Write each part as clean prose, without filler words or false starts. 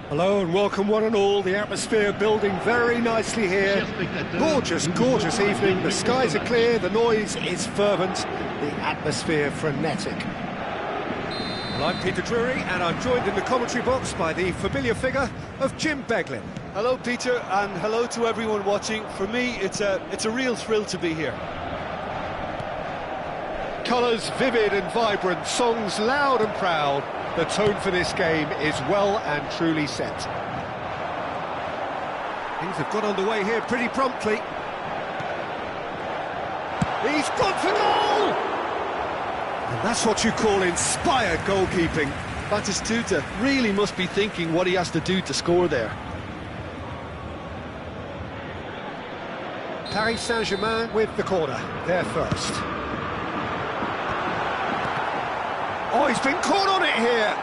Hello and welcome one and all. The atmosphere building very nicely here. Gorgeous, gorgeous evening. The skies are clear, the noise is fervent, the atmosphere frenetic. Well, I'm Peter Drury and I'm joined in the commentary box by the familiar figure of Jim Beglin. Hello Peter, and hello to everyone watching. For me, it's a real thrill to be here. Colours vivid and vibrant, songs loud and proud. The tone for this game is well and truly set. Things have got underway here pretty promptly. He's gone for goal! And that's what you call inspired goalkeeping. Batistuta really must be thinking what he has to do to score there. Paris Saint-Germain with the corner, there first. Oh, he's been caught on it here!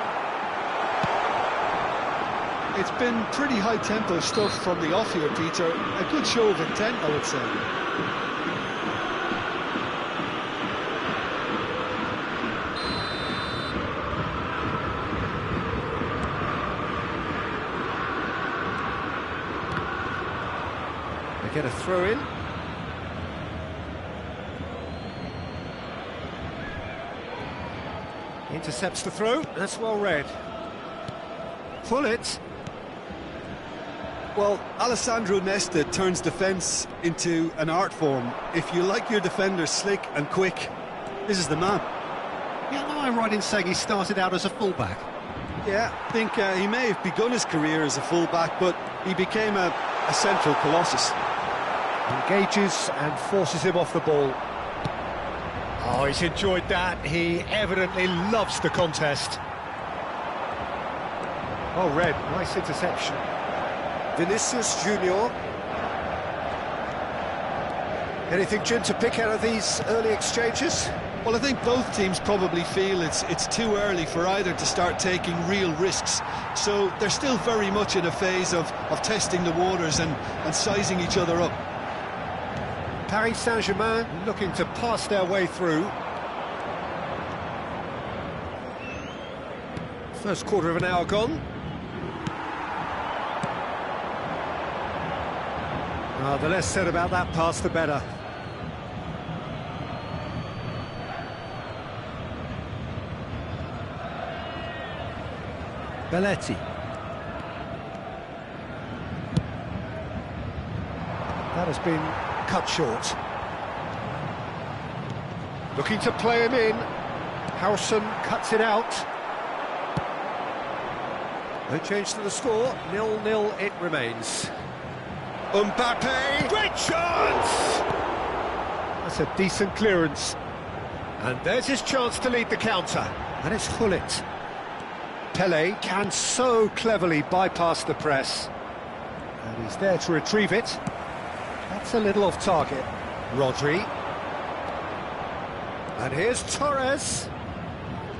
It's been pretty high-tempo stuff from the off here, Peter. A good show of intent, I would say. They get a throw in. Intercepts the throw, that's well read. Pull it. Well, Alessandro Nesta turns defence into an art form. If you like your defenders slick and quick, this is the man. Yeah, am I right in saying he started out as a fullback? Yeah, I think he may have begun his career as a fullback, but he became a central colossus. Engages and forces him off the ball. Oh, he's enjoyed that. He evidently loves the contest. Oh, Red, nice interception. Vinicius Junior. Anything, Jim, to pick out of these early exchanges? Well, I think both teams probably feel it's too early for either to start taking real risks. So they're still very much in a phase of testing the waters and sizing each other up. Paris Saint-Germain looking to pass their way through. First quarter of an hour gone. The less said about that pass, the better. Belletti. That has been cut short. Looking to play him in. Howson cuts it out. No change to the score. 0-0 it remains. Mbappe! Great chance! That's a decent clearance. And there's his chance to lead the counter. And it's Gullit. Pele can so cleverly bypass the press. And he's there to retrieve it. That's a little off target. Rodri. And here's Torres.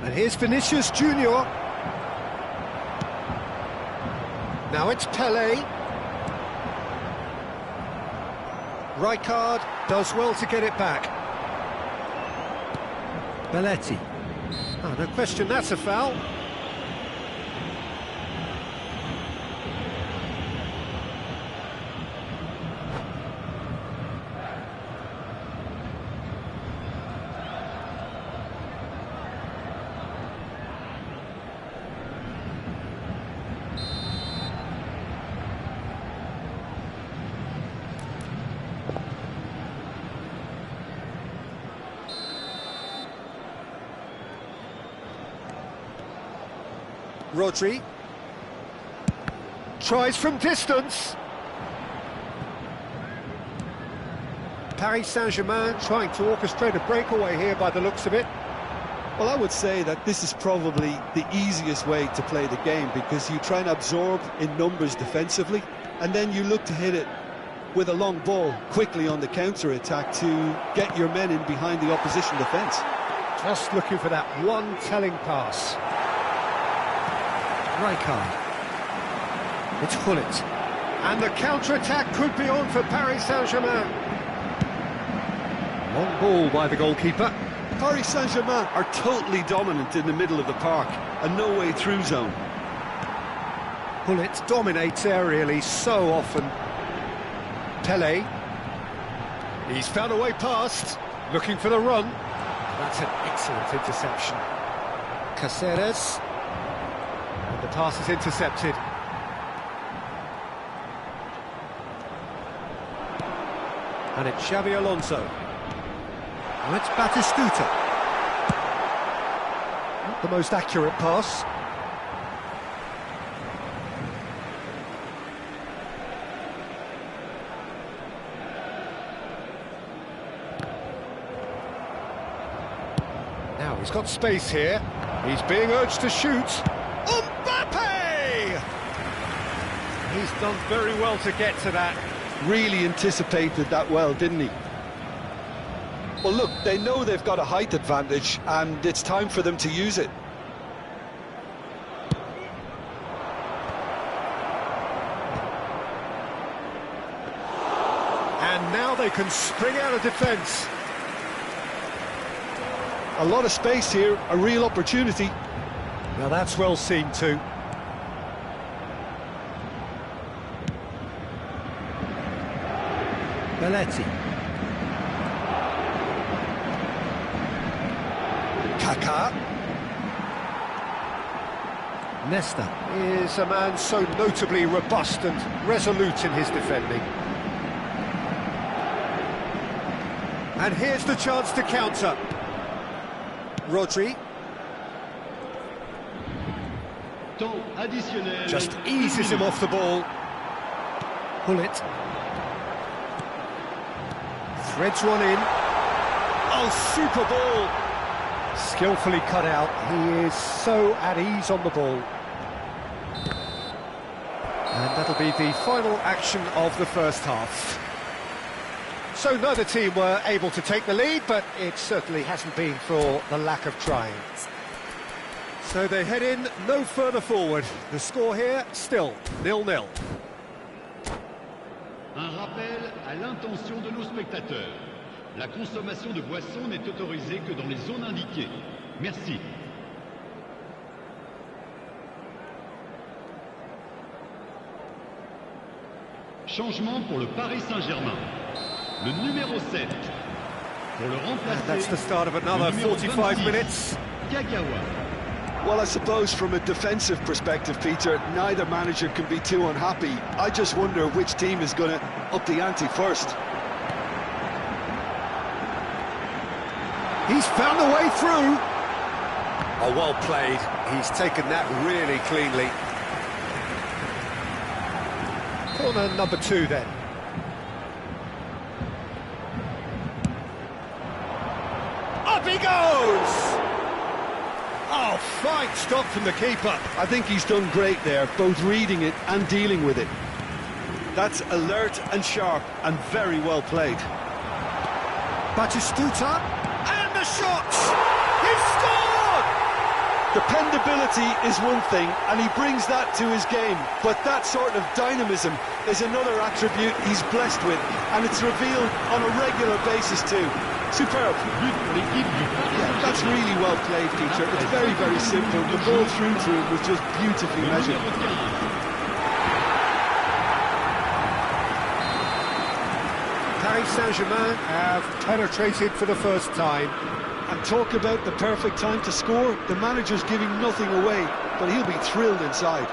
And here's Vinicius Junior. Now it's Pele. Rijkaard does well to get it back. Belletti. Oh, no question, that's a foul. Rodri tries from distance. Paris Saint-Germain trying to orchestrate a breakaway here by the looks of it. Well, I would say that this is probably the easiest way to play the game, because you try and absorb in numbers defensively, and then you look to hit it with a long ball quickly on the counter-attack to get your men in behind the opposition defence. Just looking for that one telling pass. Rijkaard. It's Gullit. And the counter-attack could be on for Paris Saint-Germain. Long ball by the goalkeeper. Paris Saint-Germain are totally dominant in the middle of the park, and no way through zone. Bullet dominates aerially so often. Pele. He's found a way past, looking for the run. That's an excellent interception. Caceres. And the pass is intercepted. And it's Xabi Alonso. And it's Batistuta. Not the most accurate pass. Now he's got space here. He's being urged to shoot. Mbappe! He's done very well to get to that. Really anticipated that well, didn't he? Well, look, they know they've got a height advantage, and it's time for them to use it. And now they can spring out of defence. A lot of space here, a real opportunity. Now that's well seen too. Belletti. Kaká. Nesta is a man so notably robust and resolute in his defending. And here's the chance to counter. Rodri. Just eases him off the ball. Bullet. Threads one in. Oh, super ball! Skillfully cut out. He is so at ease on the ball. And that'll be the final action of the first half. So neither team were able to take the lead, but it certainly hasn't been for the lack of trying. So they head in no further forward. The score here, still 0-0. Un rappel à l'intention de nos spectateurs. La consommation de boissons n'est autorisée que dans les zones indiquées. Merci. Changement pour le Paris Saint-Germain. Le numéro 7. Pour le remplacer. And that's the start of another 45 minutes. Kagawa. Well, I suppose from a defensive perspective, Peter, neither manager can be too unhappy. I just wonder which team is going to up the ante first. He's found a way through. Oh, well played. He's taken that really cleanly. Corner number 2 then. Up he goes! Oh, fine stop from the keeper. I think he's done great there, both reading it and dealing with it. That's alert and sharp and very well played. Batistuta, and the shot! He's scored! Dependability is one thing, and he brings that to his game, but that sort of dynamism is another attribute he's blessed with, and it's revealed on a regular basis too. Superb. Yeah, that's really well played, Peter. It's very, very simple. The ball through to him was just beautifully measured. Paris Saint-Germain have penetrated for the first time. And talk about the perfect time to score. The manager's giving nothing away, but he'll be thrilled inside.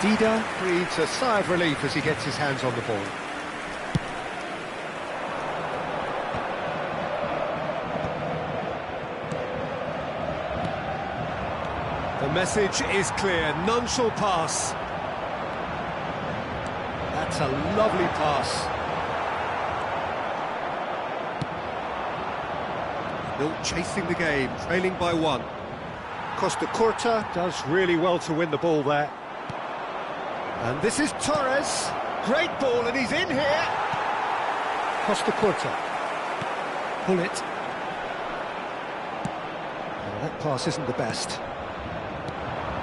Dida breathes a sigh of relief as he gets his hands on the ball. The message is clear, none shall pass. That's a lovely pass. Still chasing the game, trailing by 1. Costa Curta does really well to win the ball there. And this is Torres. Great ball, and he's in here. Costa Curta. Bullet. Well, that pass isn't the best.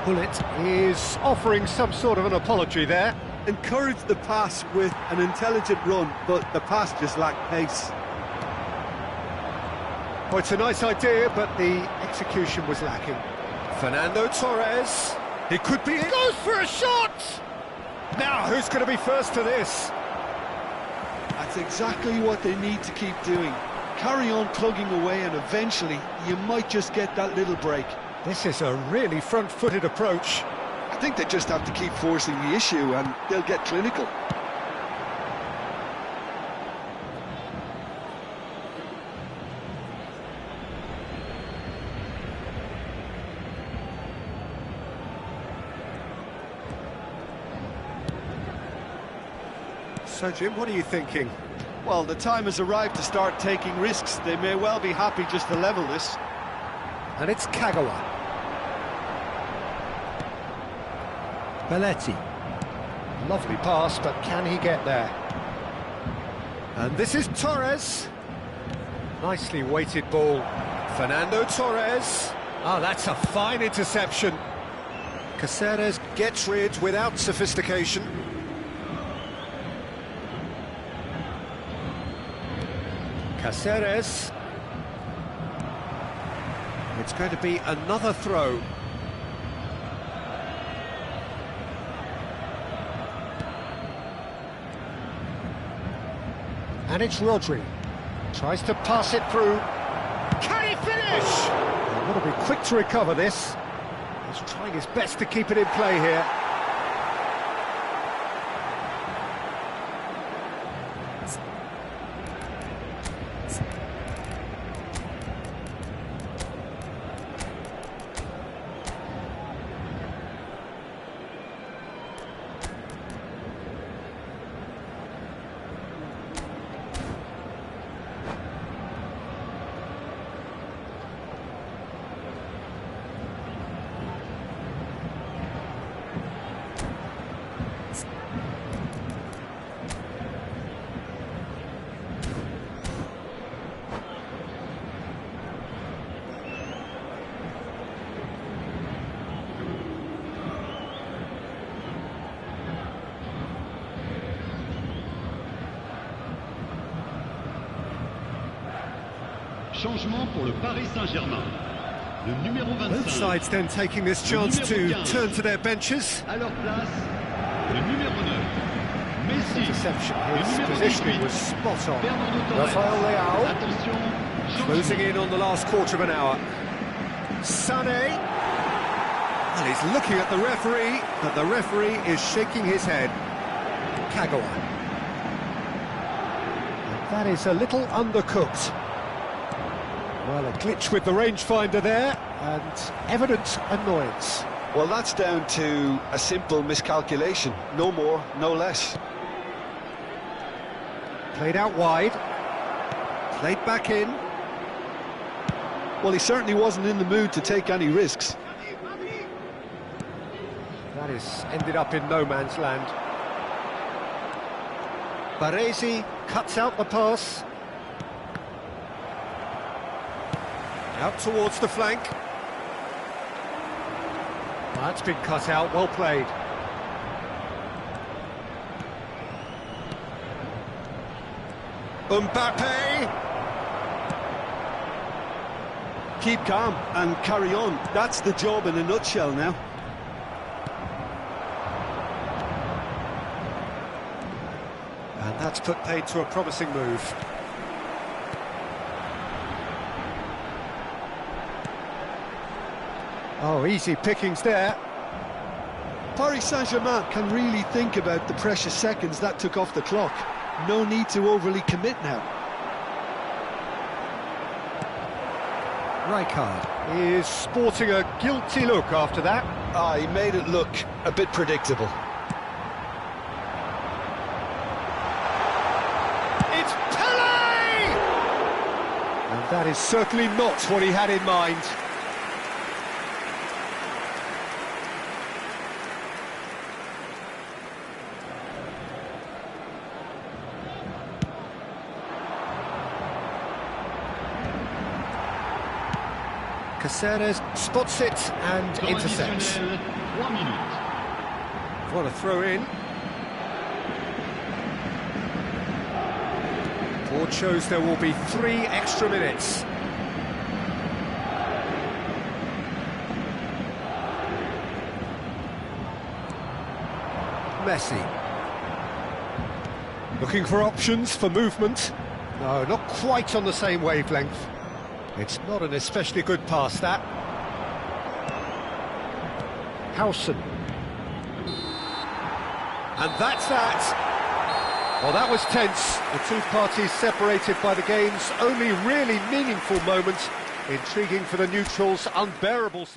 Bullet is offering some sort of an apology there. Encouraged the pass with an intelligent run, but the pass just lacked pace. Well, it's a nice idea, but the execution was lacking. Fernando Torres. He could be in. Goes for a shot! Now, who's going to be first to this? That's exactly what they need to keep doing. Carry on plugging away and eventually you might just get that little break. This is a really front-footed approach. I think they just have to keep forcing the issue and they'll get clinical. So, Jim, what are you thinking? Well, the time has arrived to start taking risks. They may well be happy just to level this. And it's Kagawa. Belletti. Lovely pass, but can he get there? And this is Torres. Nicely weighted ball. Fernando Torres. Oh, that's a fine interception. Caceres gets rid without sophistication. Caceres. It's going to be another throw. And it's Rodri. Tries to pass it through. Can he finish? He's got to be quick to recover this. He's trying his best to keep it in play here. Changement pour le Paris Saint-Germain. Le numéro 25. Both sides then taking this chance to turn to their benches. À leur place, le numéro 9. Messi. Interception. Le His numéro positioning 18. was spot on. Fernando Torres. Rafael Leao Attention. closing in on the last quarter of an hour. Sané. Well, he's looking at the referee, but the referee is shaking his head. Kagawa. And that is a little undercooked. Well, a glitch with the rangefinder there, and evident annoyance. Well, that's down to a simple miscalculation. No more, no less. Played out wide. Played back in. Well, he certainly wasn't in the mood to take any risks. That is ended up in no man's land. Baresi cuts out the pass. Out towards the flank. That's been cut out, well played. Mbappe! Keep calm and carry on. That's the job in a nutshell now. And that's put paid to a promising move. Oh, easy pickings there. Paris Saint-Germain can really think about the precious seconds that took off the clock. No need to overly commit now. Rijkaard is sporting a guilty look after that. He made it look a bit predictable. It's Pele! And that is certainly not what he had in mind. Caceres spots it and intercepts. What a throw in. Board shows there will be 3 extra minutes. Messi. Looking for options for movement. No, not quite on the same wavelength. It's not an especially good pass, that. Howson. And that's that. Well, that was tense. The two parties separated by the game's only really meaningful moment. Intriguing for the neutrals, unbearable.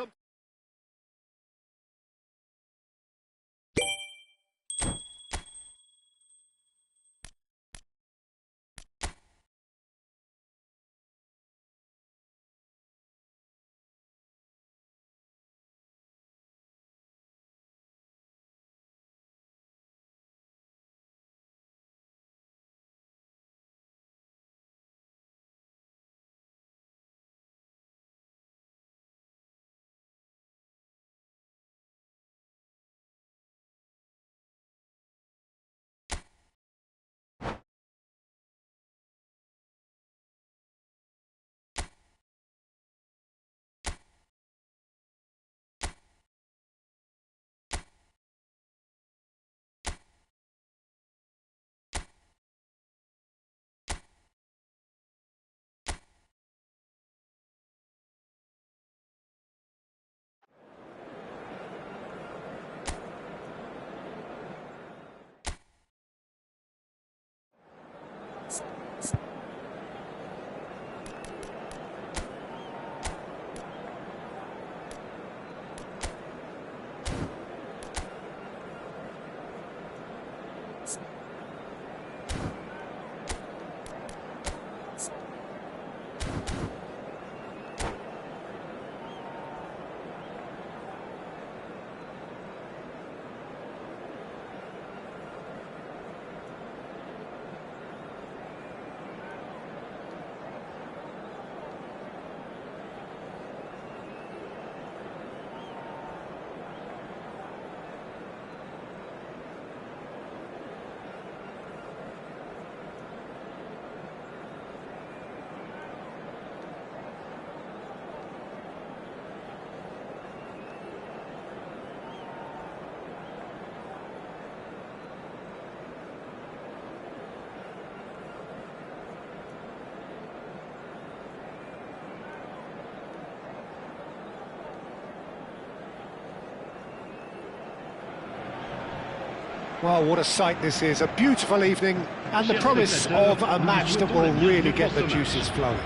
Well, what a sight this is, a beautiful evening and the promise of a match that will really get the juices flowing.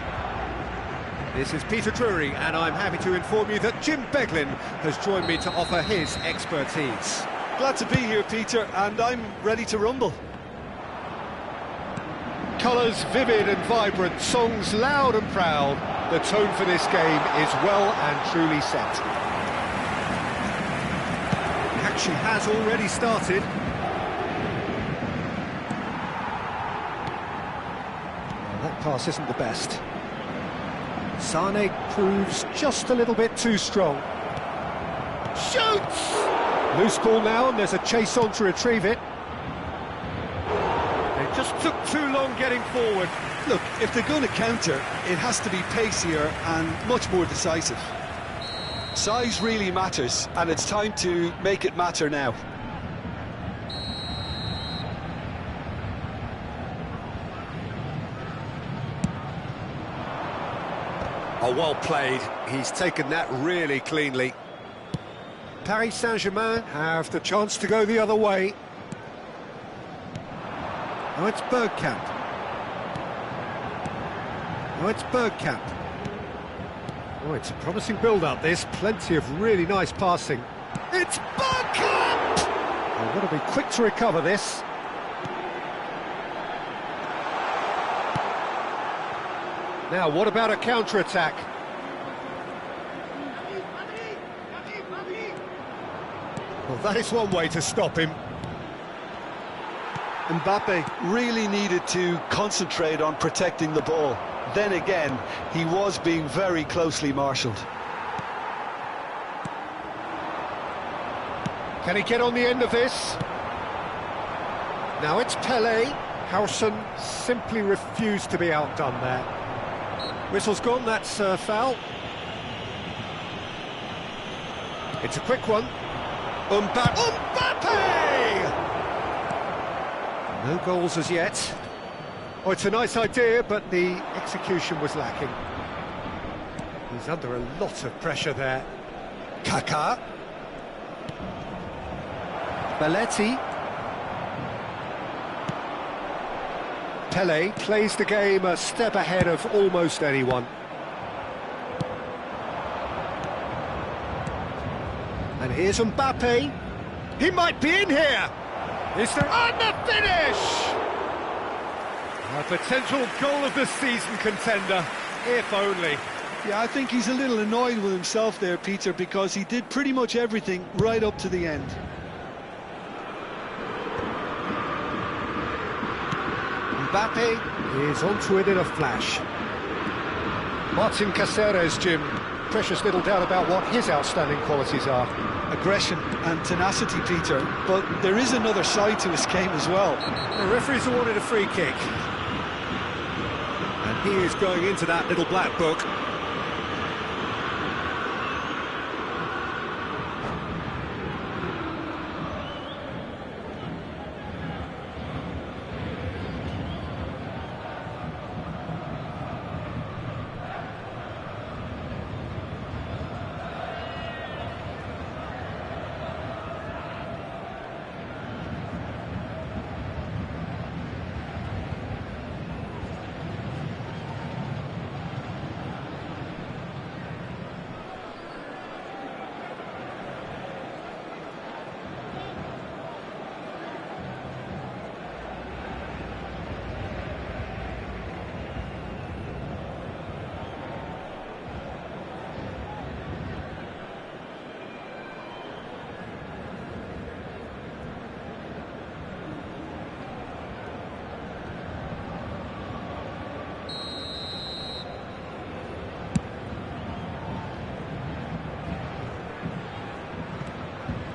This is Peter Drury and I'm happy to inform you that Jim Beglin has joined me to offer his expertise. Glad to be here, Peter, and I'm ready to rumble. Colours vivid and vibrant, songs loud and proud. The tone for this game is well and truly set. The action has already started. That pass isn't the best. Sane proves just a little bit too strong. Shoots! Loose ball now, and there's a chase on to retrieve it. It just took too long getting forward. Look, if they're going to counter, it has to be pacier and much more decisive. Size really matters, and it's time to make it matter now. Oh, well played. He's taken that really cleanly. Paris Saint-Germain have the chance to go the other way. Now it's Bergkamp. Now it's Bergkamp. Oh, it's a promising build-up, this. Plenty of really nice passing. It's Bergkamp! They've got to be quick to recover this. Now, what about a counter-attack? Well, that is one way to stop him. Mbappe really needed to concentrate on protecting the ball. Then again, he was being very closely marshalled. Can he get on the end of this? Now it's Pelé. Howson simply refused to be outdone there. Whistle's gone, that's foul. It's a quick one. Mbappe! No goals as yet. Oh, it's a nice idea, but the execution was lacking. He's under a lot of pressure there. Kaká. Belletti. Pele plays the game a step ahead of almost anyone. And here's Mbappe. He might be in here. Is there on the finish? A potential goal of the season contender, if only. Yeah, I think he's a little annoyed with himself there, Peter, because he did pretty much everything right up to the end. Mbappe is onto it in a flash. Martin Caceres, Jim. Precious little doubt about what his outstanding qualities are. Aggression and tenacity, Peter, but there is another side to his game as well. The referee's awarded a free kick. And he is going into that little black book.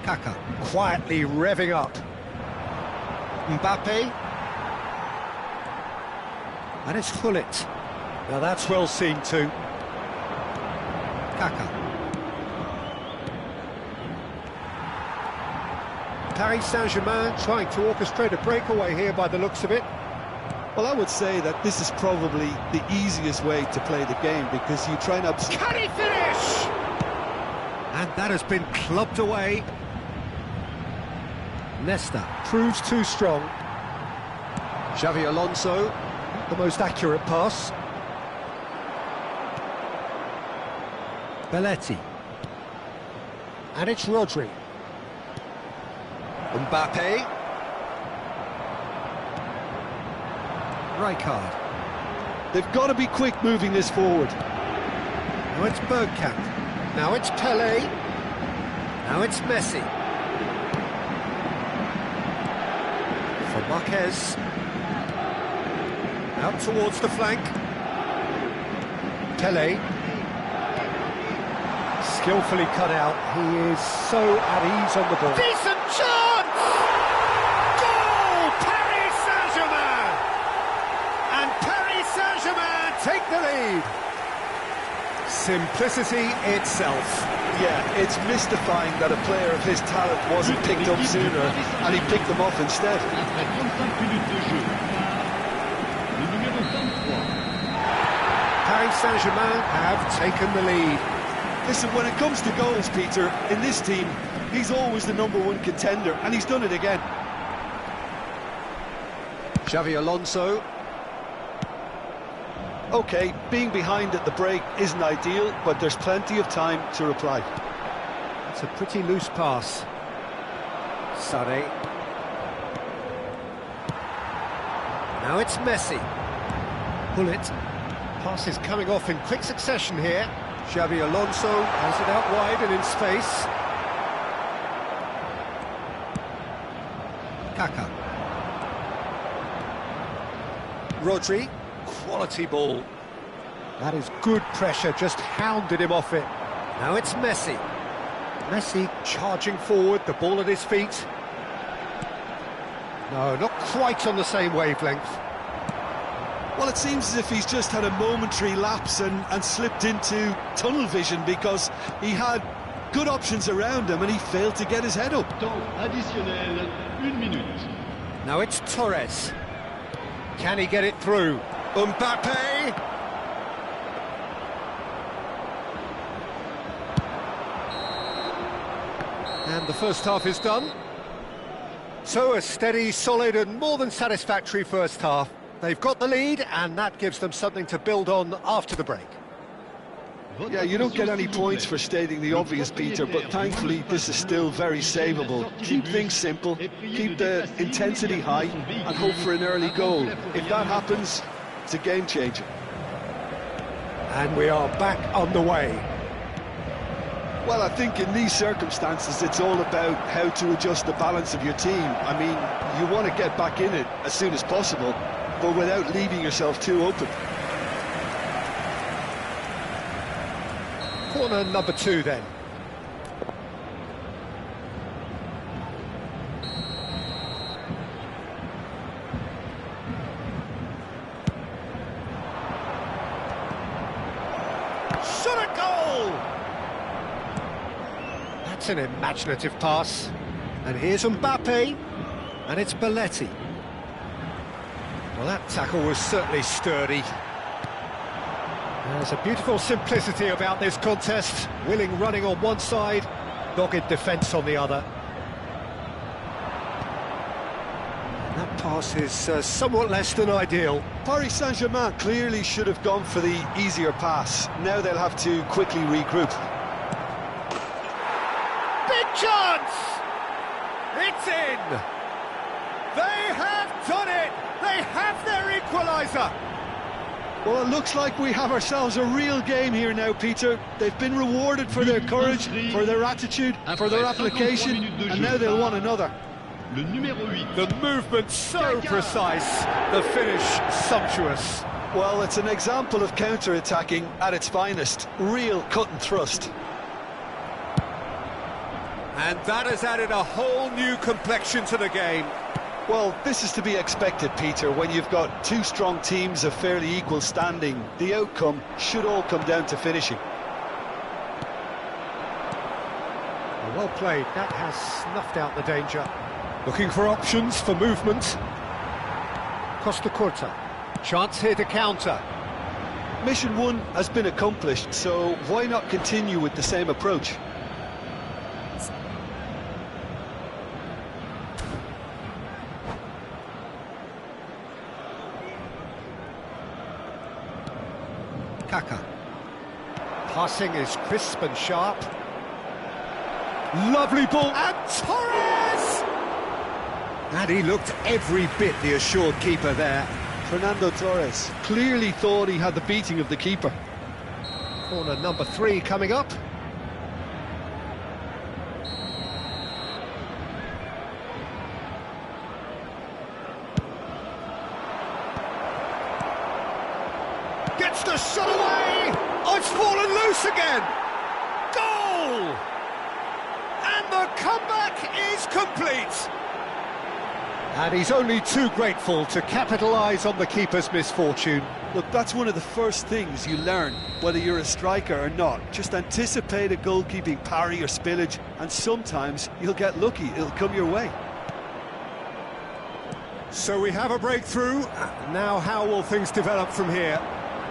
Kaká quietly revving up. Mbappe. And it's Gullit. Now that's well seen too. Kaká. Paris Saint-Germain trying to orchestrate a breakaway here by the looks of it. Well, I would say that this is probably the easiest way to play the game because you try and... Can he finish? And that has been clubbed away. Nesta proves too strong. Xavi Alonso, the most accurate pass. Belletti. And it's Rodri. Mbappe. Rijkaard. They've got to be quick moving this forward. Now it's Bergkamp. Now it's Pele. Now it's Messi. For Marquez. Out towards the flank. Pele. Skillfully cut out. He is so at ease on the ball. Decent chance! Goal! Paris Saint-Germain! And Paris Saint-Germain take the lead. Simplicity itself. Yeah, it's mystifying that a player of his talent wasn't picked up sooner, and he picked them off instead. Paris Saint-Germain have taken the lead. Listen, when it comes to goals, Peter, in this team, he's always the #1 contender, and he's done it again. Xavi Alonso. OK, being behind at the break isn't ideal, but there's plenty of time to reply. It's a pretty loose pass. Sané. Now it's Messi. Gullit. Pass is coming off in quick succession here. Xavi Alonso has it out wide and in space. Kaká. Rodri. Quality ball. That is good pressure, just hounded him off it. Now it's Messi. Messi charging forward, the ball at his feet. No, not quite on the same wavelength. Well, it seems as if he's just had a momentary lapse and slipped into tunnel vision because he had good options around him and he failed to get his head up. Temps additionnel, 1 minute. Now it's Torres. Can he get it through? Mbappe! And the first half is done. So a steady, solid and more than satisfactory first half. They've got the lead and that gives them something to build on after the break. Yeah, you don't get any points for stating the obvious, Peter, but thankfully this is still very savable. Keep things simple, keep the intensity high and hope for an early goal. If that happens, it's a game changer. And we are back underway. Well, I think in these circumstances it's all about how to adjust the balance of your team. I mean, you want to get back in it as soon as possible, but without leaving yourself too open. Corner number 2 then. Shot a goal! That's an imaginative pass. And here's Mbappe, and it's Belletti. Well, that tackle was certainly sturdy. There's a beautiful simplicity about this contest. Willing running on one side, dogged defence on the other. And that pass is somewhat less than ideal. Paris Saint-Germain clearly should have gone for the easier pass. Now they'll have to quickly regroup. Big chance! It's in! They have done it! They have their equaliser! Well, it looks like we have ourselves a real game here now, Peter. They've been rewarded for their courage, for their attitude, for their application, and now they'll want another. The movement so precise, the finish sumptuous. Well, it's an example of counter-attacking at its finest. Real cut and thrust. And that has added a whole new complexion to the game. Well, this is to be expected, Peter, when you've got two strong teams of fairly equal standing. The outcome should all come down to finishing. Well played, that has snuffed out the danger. Looking for options for movement. Costa Curta, chance here to counter. Mission 1 has been accomplished, so why not continue with the same approach? Kaka. Passing is crisp and sharp. Lovely ball, and Torres! And he looked every bit the assured keeper there. Fernando Torres clearly thought he had the beating of the keeper. Corner number 3 coming up. Gets the shot away! Oh, it's fallen loose again! Goal! And the comeback is complete! And he's only too grateful to capitalise on the keeper's misfortune. Look, that's one of the first things you learn, whether you're a striker or not. Just anticipate a goalkeeping parry or spillage, and sometimes you'll get lucky, it'll come your way. So we have a breakthrough. Now how will things develop from here?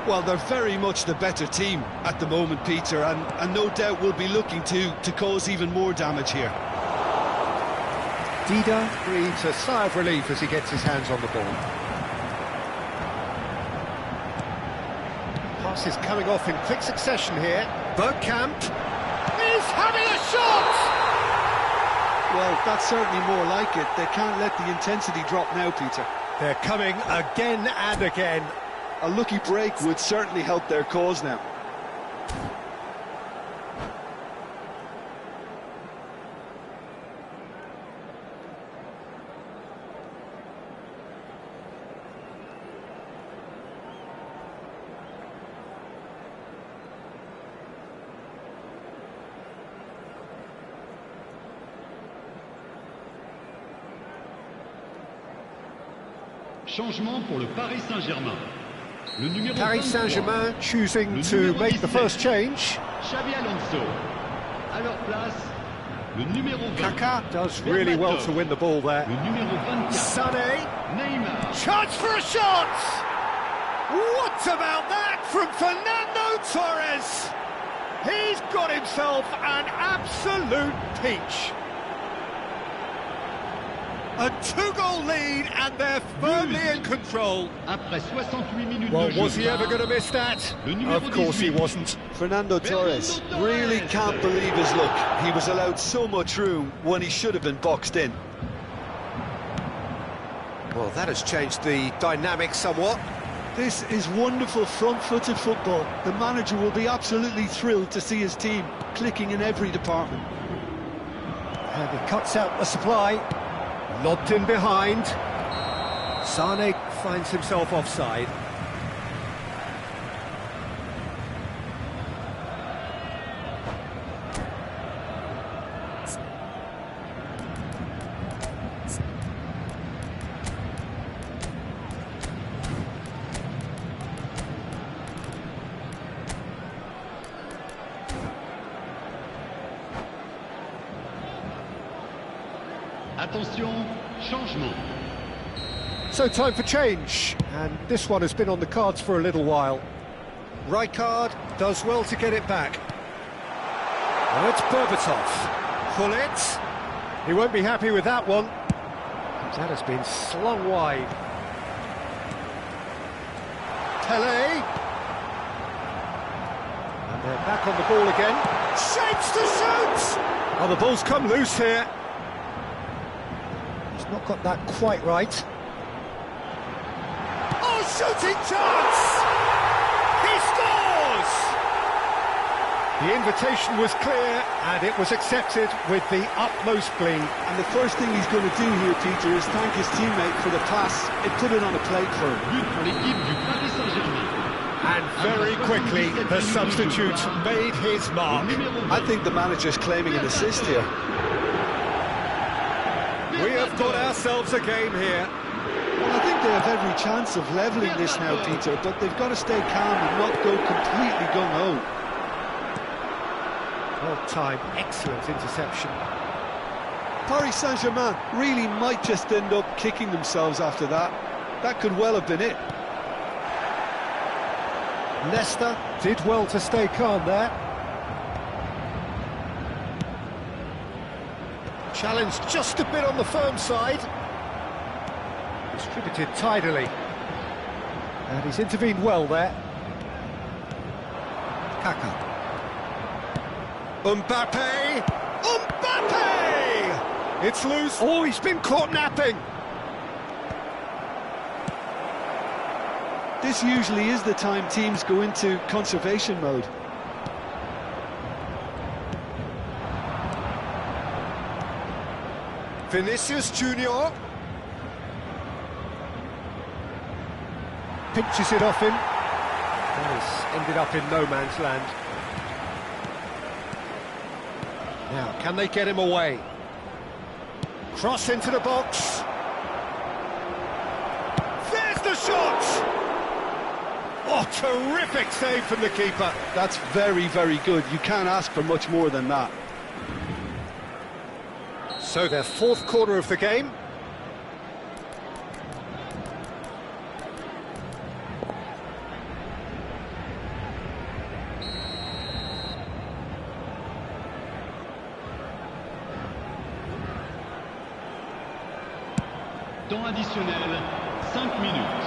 Well, they're very much the better team at the moment, Peter, and no doubt will be looking to cause even more damage here. Dida breathes a sigh of relief as he gets his hands on the ball. Pass is coming off in quick succession here. Bergkamp is having a shot! Well, that's certainly more like it. They can't let the intensity drop now, Peter. They're coming again and again. A lucky break would certainly help their cause now. Changement pour le Paris Saint-Germain. Le numéro Paris 23, Saint-Germain choosing to make the first change. Xabi Alonso. À leur place, Le numéro 20. Kaká does really well to win the ball there. Le numéro 24. Sané. Neymar. Chance for a shot! What about that from Fernando Torres? He's got himself an absolute peach. A two-goal lead and they're firmly in control. Après 68 minutes Well, de jeu. was he ever going to miss that? Le numéro Of course he 18. wasn't. Fernando Torres really can't believe his luck. He was allowed so much room when he should have been boxed in. Well, that has changed the dynamic somewhat. This is wonderful front-footed football. The manager will be absolutely thrilled to see his team clicking in every department. And he cuts out the supply. Lobbed in behind. Sané finds himself offside. Attention, changement. So time for change, and this one has been on the cards for a little while. Rijkaard does well to get it back. Now it's Berbatov. Gullit. He won't be happy with that one. That has been slung wide. Pelé. And they're back on the ball again. Shapes to shoot! Oh, the ball's come loose here. He's not got that quite right. Oh, shooting chance! He scores! The invitation was clear and it was accepted with the utmost glee. And the first thing he's going to do here, Peter, is thank his teammate for the pass. It put it on a plate for him. But pour l'équipe du Paris Saint-Germain. And very quickly, the substitute made his mark. I think the manager's claiming an assist here. We have got ourselves a game here. Well, I think they have every chance of levelling this now, Peter, but they've got to stay calm and not go completely gung-ho. Well-timed, excellent interception. Paris Saint-Germain really might just end up kicking themselves after that. That could well have been it. Leicester did well to stay calm there. Challenge just a bit on the firm side. Distributed tidily. And he's intervened well there. Kaká. Mbappe! Mbappe! It's loose. Oh, he's been caught napping. This usually is the time teams go into conservation mode. Vinicius Junior pinches it off him. He's ended up in no man's land. Now, can they get him away? Cross into the box. There's the shot! Oh, terrific save from the keeper. That's very, very good. You can't ask for much more than that. So their fourth corner of the game. Temps additionnel, 5 minutes.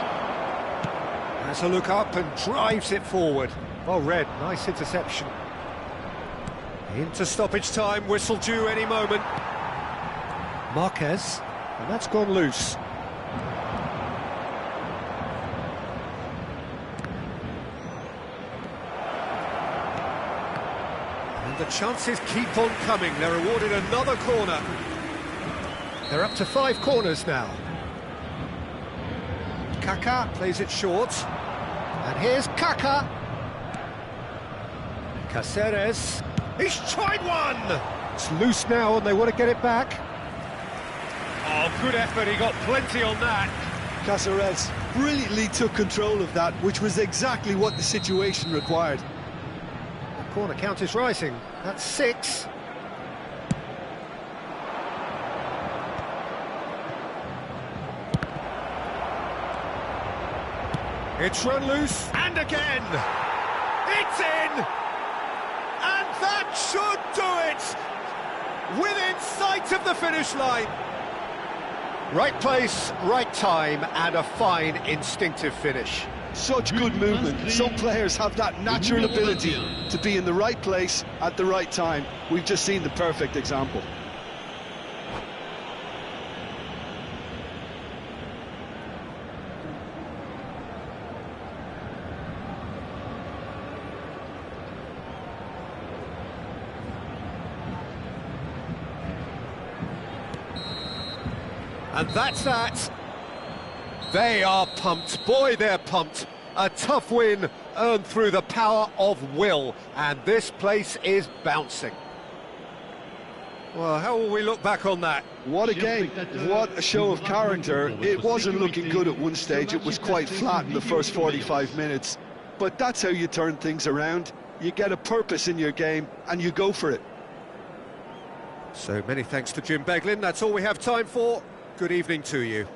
Has a look up and drives it forward. Well read, nice interception. Into stoppage time, whistle due any moment. Marquez, and that's gone loose. And the chances keep on coming. They're awarded another corner. They're up to 5 corners now. Kaká plays it short. And here's Kaká. Cáceres. He's tried one! It's loose now and they want to get it back. Oh, good effort, he got plenty on that. Cáceres brilliantly took control of that, which was exactly what the situation required. The corner count is rising. That's 6. It's run loose, and again! It's in! And that should do it! Within sight of the finish line! Right place, right time, and a fine instinctive finish. Such good movement. Some players have that natural ability to be in the right place at the right time. We've just seen the perfect example. And that's that. They are pumped. Boy, they're pumped. A tough win earned through the power of will, and this place is bouncing. Well, how will we look back on that? What a game, what a show of character. It wasn't looking good at one stage, it was quite flat in the first 45 minutes. But that's how you turn things around. You get a purpose in your game, and you go for it. So many thanks to Jim Beglin. That's all we have time for. Good evening to you.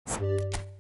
you.